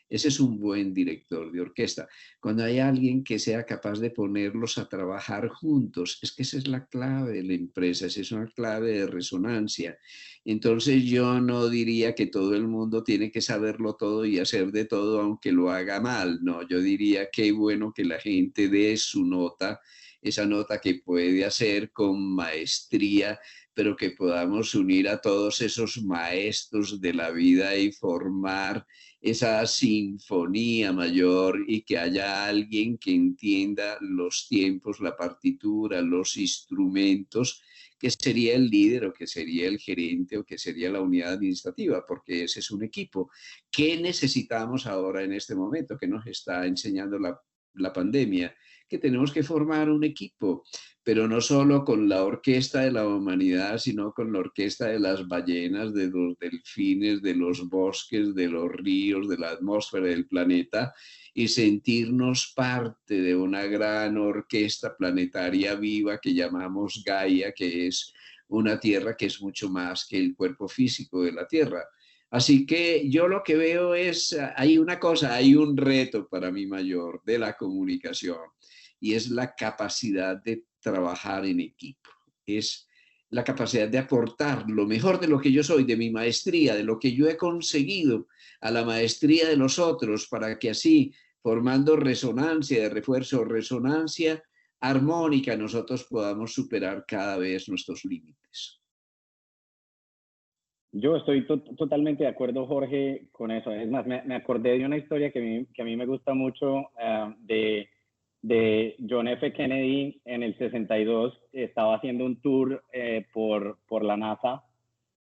B: Ese es un buen director de orquesta. Cuando hay alguien que sea capaz de ponerlos a trabajar juntos, es que esa es la clave de la empresa, esa es una clave de resonancia. Entonces yo no diría que todo el mundo tiene que saberlo todo y hacer de todo aunque lo haga mal. No, yo diría que bueno que la gente dé su nota, esa nota que puede hacer con maestría, pero que podamos unir a todos esos maestros de la vida y formar esa sinfonía mayor, y que haya alguien que entienda los tiempos, la partitura, los instrumentos, que sería el líder o que sería el gerente o que sería la unidad administrativa, porque ese es un equipo. ¿Qué necesitamos ahora en este momento que nos está enseñando la pandemia? Que tenemos que formar un equipo, pero no solo con la orquesta de la humanidad, sino con la orquesta de las ballenas, de los delfines, de los bosques, de los ríos, de la atmósfera del planeta, y sentirnos parte de una gran orquesta planetaria viva que llamamos Gaia, que es una tierra que es mucho más que el cuerpo físico de la Tierra. Así que yo lo que veo es, hay una cosa, hay un reto para mí mayor de la comunicación, y es la capacidad de trabajar en equipo. Es la capacidad de aportar lo mejor de lo que yo soy, de mi maestría, de lo que yo he conseguido, a la maestría de los otros, para que así, formando resonancia, de refuerzo, resonancia armónica, nosotros podamos superar cada vez nuestros límites.
C: Yo estoy totalmente de acuerdo, Jorge, con eso. Es más, me acordé de una historia que a mí me gusta mucho, de John F. Kennedy en el 62. Estaba haciendo un tour por la NASA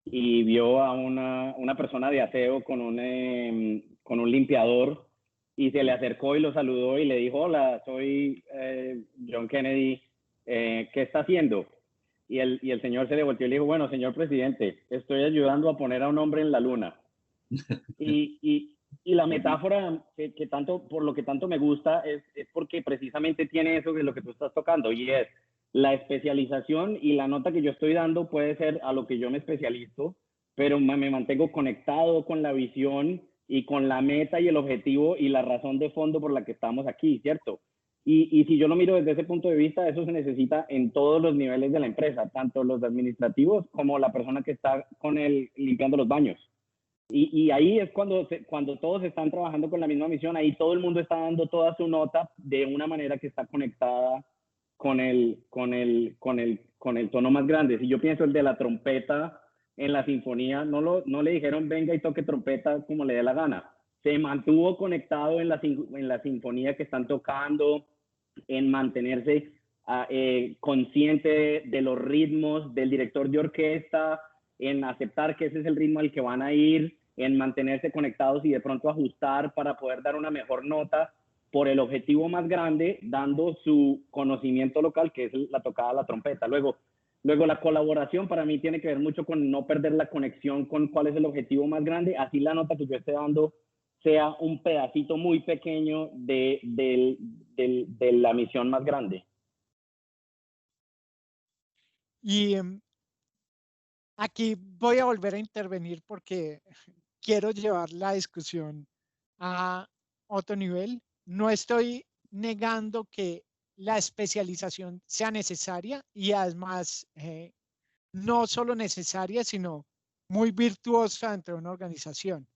C: y vio a una persona de aseo con un limpiador, y se le acercó y lo saludó y le dijo: hola, soy John Kennedy, ¿qué está haciendo? Y el señor se le volteó y le dijo: bueno, señor presidente, estoy ayudando a poner a un hombre en la luna. Y la metáfora que tanto, por lo que tanto me gusta, es porque precisamente tiene eso de lo que tú estás tocando, y es la especialización, y la nota que yo estoy dando puede ser a lo que yo me especializo, pero me mantengo conectado con la visión y con la meta y el objetivo y la razón de fondo por la que estamos aquí, ¿cierto? Y si yo lo miro desde ese punto de vista, eso se necesita en todos los niveles de la empresa, tanto los administrativos como la persona que está limpiando los baños. Y ahí es cuando todos están trabajando con la misma misión, ahí todo el mundo está dando toda su nota de una manera que está conectada con el tono más grande. Si yo pienso el de la trompeta en la sinfonía, no le dijeron venga y toque trompeta como le dé la gana. Se mantuvo conectado en la sinfonía que están tocando, en mantenerse consciente de los ritmos del director de orquesta, en aceptar que ese es el ritmo al que van a ir, en mantenerse conectados y de pronto ajustar para poder dar una mejor nota. por el objetivo más grande, dando su conocimiento local, que es la tocada de la trompeta. Luego la colaboración para mí tiene que ver mucho con no perder la conexión con cuál es el objetivo más grande, así la nota que yo esté dando sea un pedacito muy pequeño de la misión más grande.
D: Y aquí voy a volver a intervenir porque quiero llevar la discusión a otro nivel. No estoy negando que la especialización sea necesaria y además no solo necesaria, sino muy virtuosa dentro de una organización.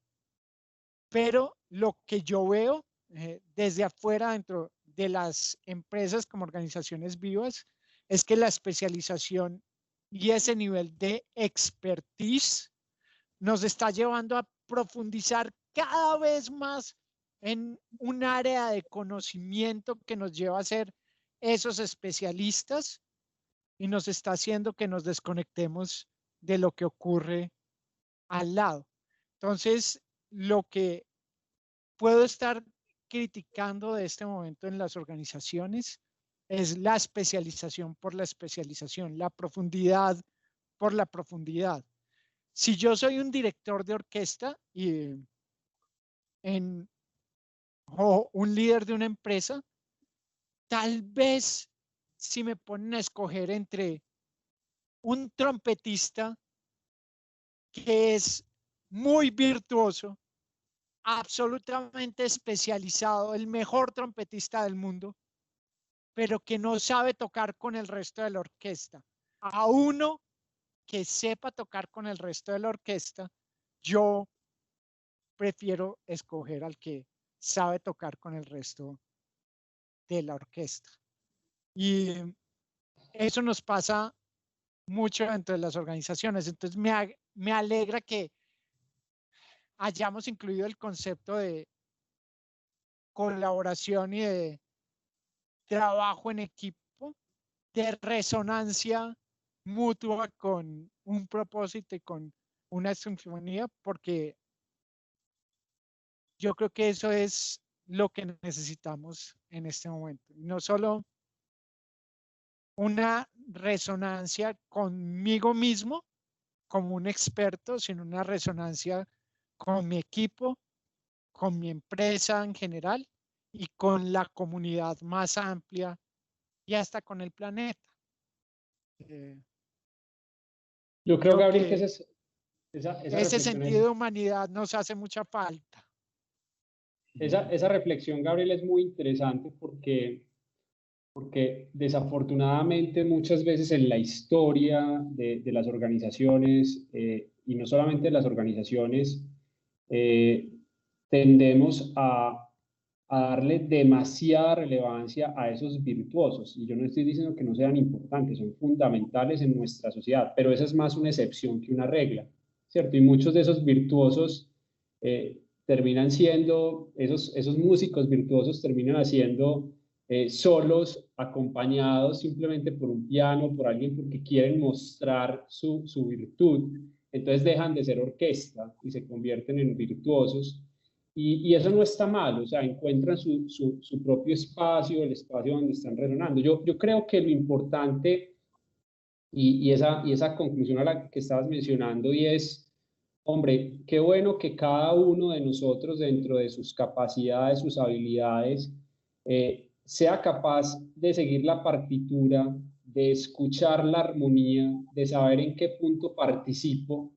D: Pero lo que yo veo desde afuera dentro de las empresas como organizaciones vivas es que la especialización y ese nivel de expertise nos está llevando a profundizar cada vez más en un área de conocimiento que nos lleva a ser esos especialistas y nos está haciendo que nos desconectemos de lo que ocurre al lado. Entonces, lo que puedo estar criticando de este momento en las organizaciones es la especialización por la especialización, la profundidad por la profundidad. Si yo soy un director de orquesta o un líder de una empresa, tal vez si me ponen a escoger entre un trompetista que es muy virtuoso, absolutamente especializado, el mejor trompetista del mundo, pero que no sabe tocar con el resto de la orquesta, a uno que sepa tocar con el resto de la orquesta, yo prefiero escoger al que sabe tocar con el resto de la orquesta. Y eso nos pasa mucho dentro de las organizaciones. Entonces me alegra que hayamos incluido el concepto de colaboración y de trabajo en equipo, de resonancia mutua con un propósito y con una sinfonía, porque yo creo que eso es lo que necesitamos en este momento. No solo una resonancia conmigo mismo como un experto, sino una resonancia con mi equipo, con mi empresa en general y con la comunidad más amplia y hasta con el planeta.
A: Yo creo, Gabriel, que esa
D: ese
A: reflexión
D: sentido de humanidad nos hace mucha falta.
A: Esa reflexión, Gabriel, es muy interesante porque desafortunadamente muchas veces en la historia de las organizaciones, y no solamente de las organizaciones, tendemos a darle demasiada relevancia a esos virtuosos. Y yo no estoy diciendo que no sean importantes, son fundamentales en nuestra sociedad, pero esa es más una excepción que una regla, ¿cierto? Y muchos de esos virtuosos terminan siendo, esos músicos virtuosos terminan haciendo solos, acompañados simplemente por un piano, por alguien porque quieren mostrar su virtud. Entonces dejan de ser orquesta y se convierten en virtuosos. Y eso no está mal, o sea, encuentran su propio espacio, el espacio donde están resonando. Yo creo que lo importante, y esa conclusión a la que estabas mencionando, y es, hombre, qué bueno que cada uno de nosotros, dentro de sus capacidades, sus habilidades, sea capaz de seguir la partitura, de escuchar la armonía, de saber en qué punto participo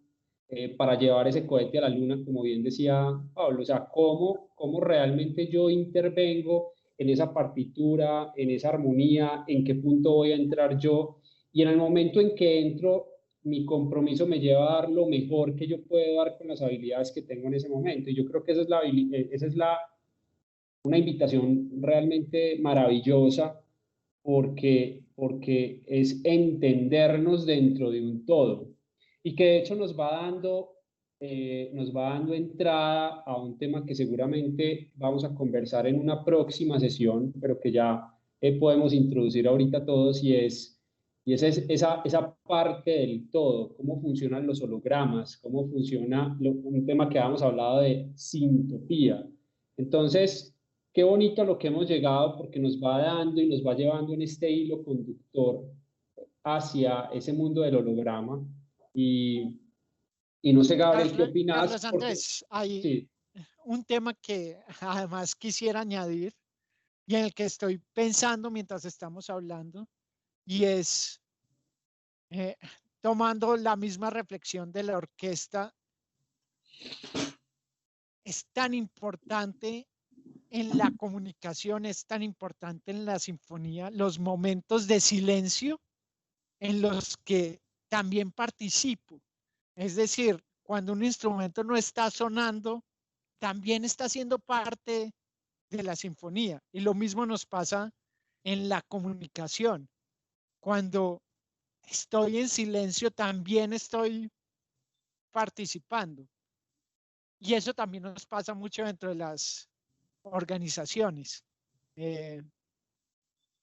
A: para llevar ese cohete a la luna, como bien decía Pablo. O sea, cómo realmente yo intervengo en esa partitura, en esa armonía, en qué punto voy a entrar yo. Y en el momento en que entro, mi compromiso me lleva a dar lo mejor que yo puedo dar con las habilidades que tengo en ese momento. Y yo creo que esa es una invitación realmente maravillosa porque es entendernos dentro de un todo y que de hecho nos va dando entrada a un tema que seguramente vamos a conversar en una próxima sesión, pero que ya podemos introducir ahorita todos y esa parte del todo, cómo funcionan los hologramas, cómo funciona un tema que habíamos hablado de sintopía. Entonces, qué bonito a lo que hemos llegado, porque nos va dando y nos va llevando en este hilo conductor hacia ese mundo del holograma. Y no sé, Gabriel, ¿qué opinas?
D: Carlos Andrés, hay
A: Sí.
D: un tema que además quisiera añadir y en el que estoy pensando mientras estamos hablando, y es tomando la misma reflexión de la orquesta. Es tan importante en la comunicación, es tan importante en la sinfonía, los momentos de silencio en los que también participo. Es decir, cuando un instrumento no está sonando, también está siendo parte de la sinfonía. Y lo mismo nos pasa en la comunicación. Cuando estoy en silencio, también estoy participando. Y eso también nos pasa mucho dentro de las organizaciones.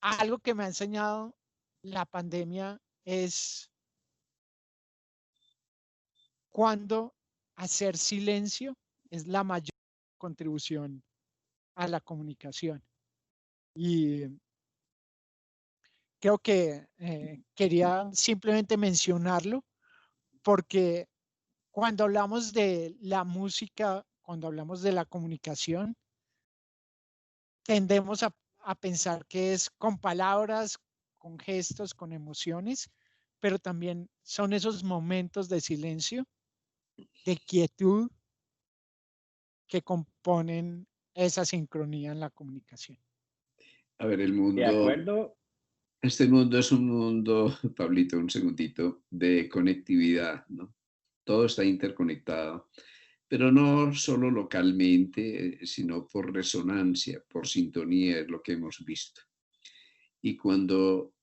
D: Algo que me ha enseñado la pandemia es cuando hacer silencio es la mayor contribución a la comunicación. Y creo que quería simplemente mencionarlo porque cuando hablamos de la música, cuando hablamos de la comunicación, tendemos a pensar que es con palabras, con gestos, con emociones, pero también son esos momentos de silencio, de quietud, que componen esa sincronía en la comunicación.
B: A ver, el
C: De
B: mundo,
C: acuerdo.
B: este mundo es un mundo, Pablito, un segundito, de conectividad, ¿no? Todo está interconectado, pero no solo localmente, sino por resonancia, por sintonía, es lo que hemos visto. Y cuando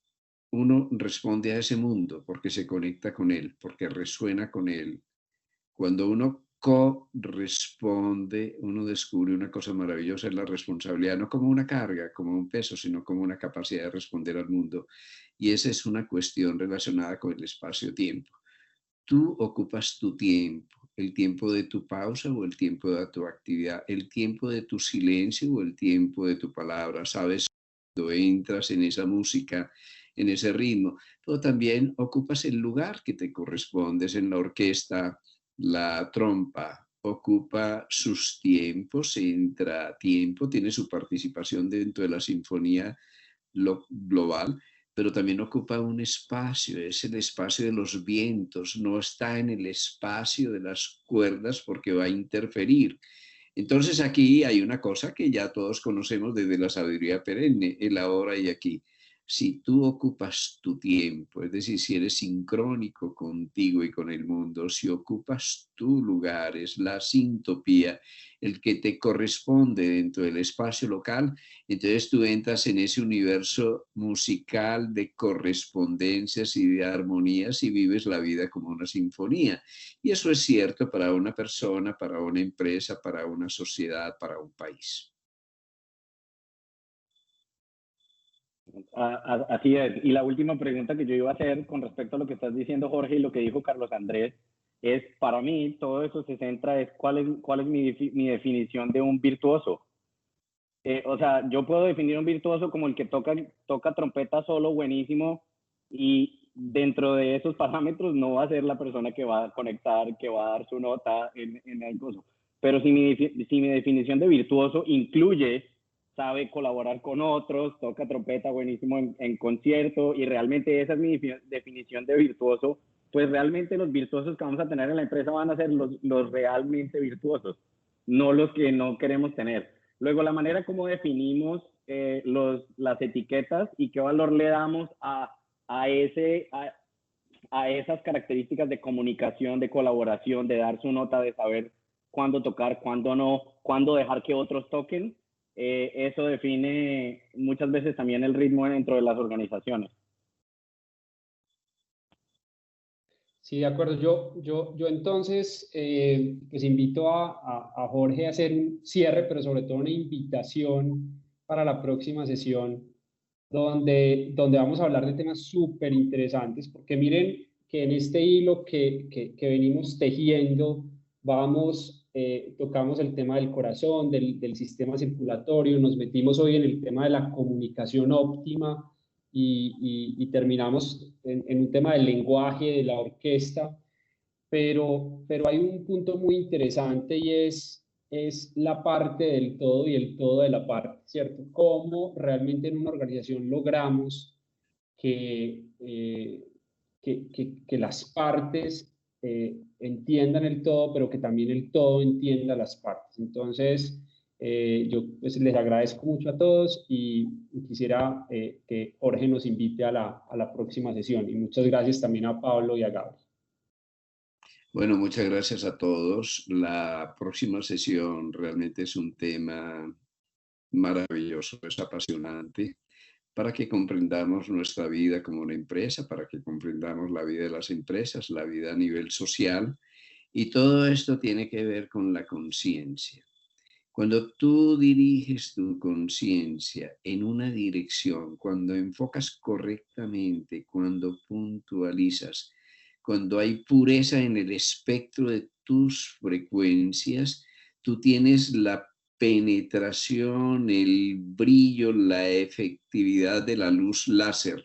B: uno responde a ese mundo, porque se conecta con él, porque resuena con él, cuando uno corresponde, uno descubre una cosa maravillosa, es la responsabilidad, no como una carga, como un peso, sino como una capacidad de responder al mundo. Y esa es una cuestión relacionada con el espacio-tiempo. Tú ocupas tu tiempo, el tiempo de tu pausa o el tiempo de tu actividad, el tiempo de tu silencio o el tiempo de tu palabra. Sabes cuando entras en esa música, en ese ritmo, pero también ocupas el lugar que te corresponde. En la orquesta, la trompa ocupa sus tiempos, entra tiempo, tiene su participación dentro de la sinfonía global, pero también ocupa un espacio, es el espacio de los vientos, no está en el espacio de las cuerdas porque va a interferir. Entonces aquí hay una cosa que ya todos conocemos desde la sabiduría perenne, el ahora y aquí. Si tú ocupas tu tiempo, es decir, si eres sincrónico contigo y con el mundo, si ocupas tu lugar, es la sintopía, el que te corresponde dentro del espacio local, entonces tú entras en ese universo musical de correspondencias y de armonías y vives la vida como una sinfonía. Y eso es cierto para una persona, para una empresa, para una sociedad, para un país.
C: Así es. Y la última pregunta que yo iba a hacer con respecto a lo que estás diciendo, Jorge, y lo que dijo Carlos Andrés, es, para mí, todo eso se centra en cuál es mi definición de un virtuoso. O sea, yo puedo definir un virtuoso como el que toca trompeta solo, buenísimo, y dentro de esos parámetros no va a ser la persona que va a conectar, que va a dar su nota en el curso. Pero si mi definición de virtuoso incluye, sabe colaborar con otros, toca trompeta buenísimo en concierto, y realmente esa es mi definición de virtuoso, pues realmente los virtuosos que vamos a tener en la empresa van a ser los realmente virtuosos, no los que no queremos tener. Luego, la manera como definimos las etiquetas y qué valor le damos a esas características de comunicación, de colaboración, de dar su nota, de saber cuándo tocar, cuándo no, cuándo dejar que otros toquen, eso define muchas veces también el ritmo dentro de las organizaciones.
A: Sí, de acuerdo. Yo entonces pues invito a Jorge a hacer un cierre, pero sobre todo una invitación para la próxima sesión, donde vamos a hablar de temas súper interesantes, porque miren que en este hilo que venimos tejiendo, vamos tocamos el tema del corazón, del sistema circulatorio, nos metimos hoy en el tema de la comunicación óptima y terminamos en un tema del lenguaje, de la orquesta, pero hay un punto muy interesante y es la parte del todo y el todo de la parte, ¿cierto? Cómo realmente en una organización logramos que, que las partes entiendan el todo, pero que también el todo entienda las partes. Entonces, yo pues, les agradezco mucho a todos y quisiera que Jorge nos invite a la próxima sesión. Y muchas gracias también a Pablo y a Gabriel.
B: Bueno, muchas gracias a todos. La próxima sesión realmente es un tema maravilloso, es apasionante, para que comprendamos nuestra vida como una empresa, para que comprendamos la vida de las empresas, la vida a nivel social, y todo esto tiene que ver con la conciencia. Cuando tú diriges tu conciencia en una dirección, cuando enfocas correctamente, cuando puntualizas, cuando hay pureza en el espectro de tus frecuencias, tú tienes la penetración, el brillo, la efectividad de la luz láser.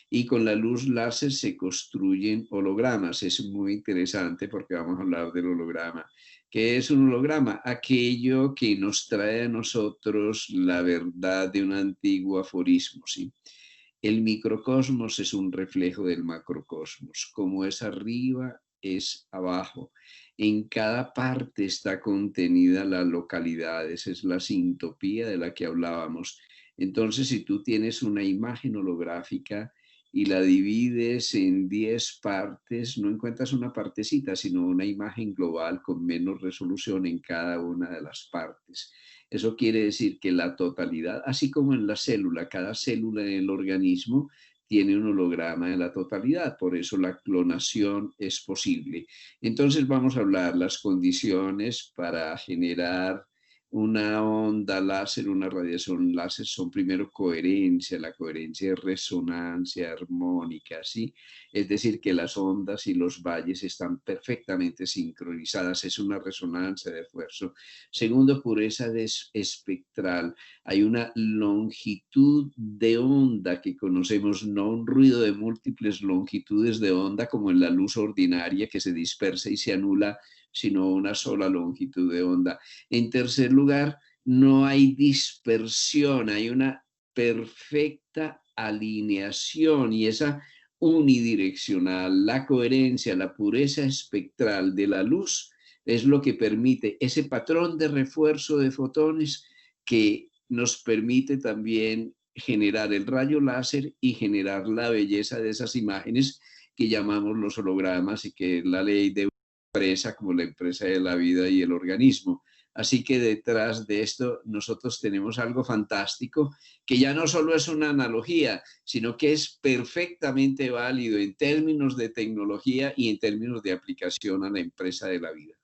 B: Y con la luz láser se construyen hologramas. Es muy interesante porque vamos a hablar del holograma. ¿Qué es un holograma? Aquello que nos trae a nosotros la verdad de un antiguo aforismo, ¿sí? El microcosmos es un reflejo del macrocosmos. Como es arriba, es abajo. En cada parte está contenida la localidad. Esa es la sintopía de la que hablábamos. Entonces, si tú tienes una imagen holográfica y la divides en 10 partes, no encuentras una partecita, sino una imagen global con menos resolución en cada una de las partes. Eso quiere decir que la totalidad, así como en la célula, cada célula en el organismo tiene un holograma de la totalidad, por eso la clonación es posible. Entonces vamos a hablar las condiciones para generar una onda láser, una radiación láser, son primero coherencia, la coherencia es resonancia armónica, ¿sí? Es decir, que las ondas y los valles están perfectamente sincronizadas, es una resonancia de esfuerzo. Segundo, pureza espectral, hay una longitud de onda que conocemos, no un ruido de múltiples longitudes de onda como en la luz ordinaria que se dispersa y se anula, sino una sola longitud de onda. En tercer lugar, no hay dispersión, hay una perfecta alineación y esa unidireccional, la coherencia, la pureza espectral de la luz es lo que permite ese patrón de refuerzo de fotones que nos permite también generar el rayo láser y generar la belleza de esas imágenes que llamamos los hologramas y que es la ley de empresa como la empresa de la vida y el organismo. Así que detrás de esto nosotros tenemos algo fantástico que ya no solo es una analogía, sino que es perfectamente válido en términos de tecnología y en términos de aplicación a la empresa de la vida.